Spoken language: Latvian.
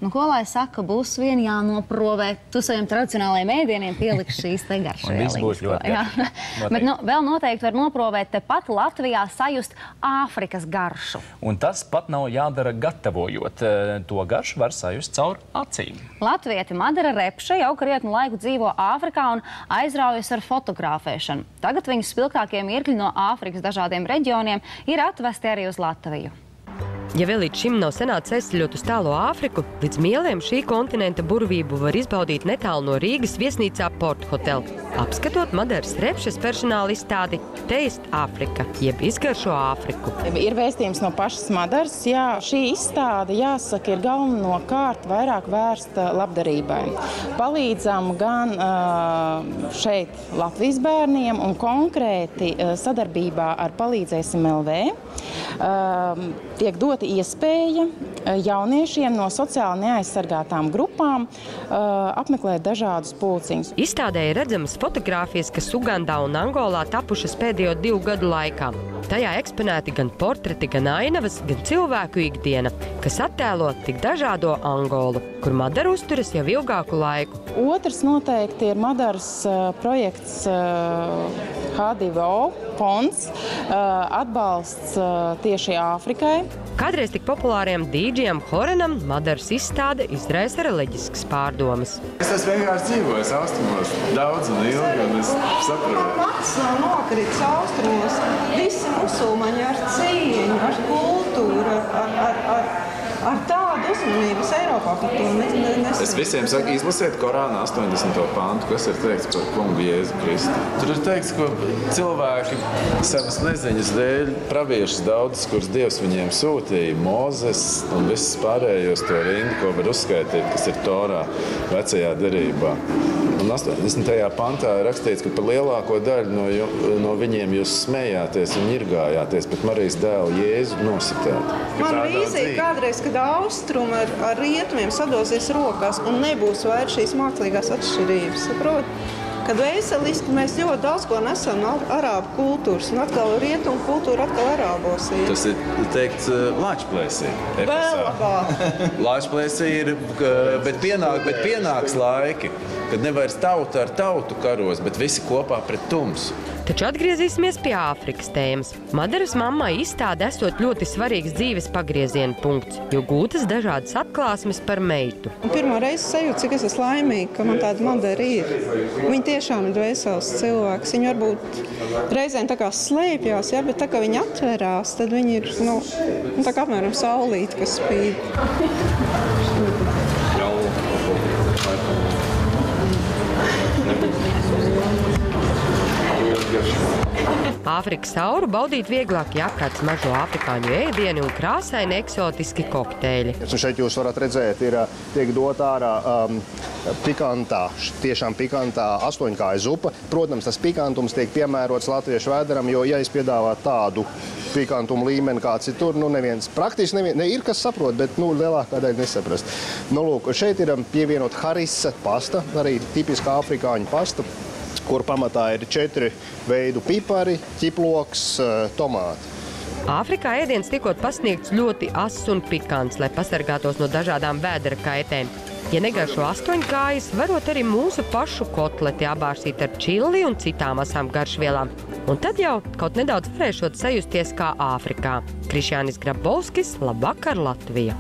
Nu, ko lai saka, būs vien jānoprovē. Tu saviem tradicionālajiem ēdieniem pieliksi šīs te garšvielas. Un viss būs ļoti garš. Bet nu, vēl noteikti var noprovēt tepat Latvijā sajust Āfrikas garšu. Un tas pat nav jādara gatavojot. To garšu var sajust caur acīm. Latvieti Madara Repše jau krietnu laiku dzīvo Āfrikā un aizraujas ar fotografēšanu. Tagad viņas spilgtākie mirkļi no Āfrikas dažādiem reģioniem ir atvesti arī uz Latviju. Ja vēl līdz šim nav sanācis aizceļot uz tālo Āfriku, līdz Mieliem šī kontinenta burvību var izbaudīt netālu no Rīgas viesnīcā Port Hotel. Apskatot Madaras Repšes personāla izstādi Taste Africa, jeb izgaršo Āfriku. Ir vēstījums no pašas Madaras. Jā, šī izstāde, jāsaka, ir galvenokārt vairāk vērsta labdarībai. Palīdzam gan šeit Latvijas bērniem un konkrēti sadarbībā ar Palīdzēsim LV. Tiek dota iespēja jauniešiem no sociāli neaizsargātām grupām apmeklēt dažādus pulciņus. Izstādē ir redzamas fotogrāfijas, kas Ugandā un Angolā tapušas pēdējo 2 gadu laikā. Tajā eksponēti gan portreti, gan ainavas, gan cilvēku ikdiena, kas attēlo tik dažādo Angolu, kur Madara uzturas jau ilgāku laiku. Otrs noteikti ir Madaras projekts H2O fonds, atbalsts tieši Āfrikai. Kādreiz tik populāriem dīdžiem Horenam Madaras izstāde izraisa reliģiskas pārdomas. Es esmu vienkārši dzīvojis austrumos daudz un ilgi, un es saprotu. Pats nav nokritis austrumos. Visi musulmaņi ar cieņu, ar kultūru, ar tādu uzmanību Eiropā par to nesam. Es visiem saku, izlasiet Korāna 80. pantu, kas ir teikts par kungu Jēzu Kristu. Tur ir teikts, ka cilvēki savas neziņas dēļ praviešas daudzas, kuras Dievs viņiem sūtīja, Mozes un visas pārējos to rindu, ko var uzskaitīt, kas ir Torā vecajā derībā. Un 80. pantā ir rakstīts, ka par lielāko daļu no viņiem jūs smējāties un ņirgājāties, bet Marijas dēlu Jēzu nositāt. Man vīzija kādreiz, kad austrumi ar rietumiem sadosies rokās un nebūs vairs šīs mākslīgās atšķirības, saprot? Kad veseliski mēs ļoti daudz ko nesam no arābu kultūras, un atkal rietumu kultūra atkal arābos ir. Tas ir teikts Lāčplēsī. Vēl labāk. Lāčplēsī ir, bet pienāks laiki, kad nevairs tauta ar tautu karos, bet visi kopā pret tumsu. Taču atgriezīsimies pie Āfrikas tēmas. Madaras mammai izstāde esot ļoti svarīgs dzīves pagrieziena punkts, jo gūtas dažādas atklāsmes par meitu. Pirmo reizi sajūtu, cik es esmu laimīga, ka man tāda Madara ir. Viņa tiešām ir dvēseles cilvēks. Viņa varbūt reizēm tā kā slēpjās, ja, bet tā kā viņa atverās, tad viņa ir tā kā apmēram saulīte, kas spīd. Āfrikas sauru baudīt vieglāk, ja apkārt mažo afrikāņu ēdieni un krāsaini eksotiski kokteļi. Šeit jūs varat redzēt, tiek dot ārā pikantā, tiešām pikantā 8-kāja zupa. Protams, tas pikantums tiek piemērots latviešu vēderam, jo, ja es piedāvātu tādu pikantumu līmeni, kāds ir tur, praktiski neviens, ir kas saprot, bet lielākā daļa nesaprast. Lūk, šeit ir pievienot harissa pasta, arī tipiska afrikāņu pasta, kur pamatā ir 4 veidu pipari, ķiploks, tomāti. Āfrikā ēdiens tikot pasniegts ļoti ass un pikants, lai pasargātos no dažādām vēdera kaitēm. Ja negaršo 8-kājas, varot arī mūsu pašu kotleti abārsīt ar čili un citām asām garšvielām. Un tad jau kaut nedaudz varēšot sajusties kā Āfrikā. Krišjānis Grabovskis, labvakar, Latvija!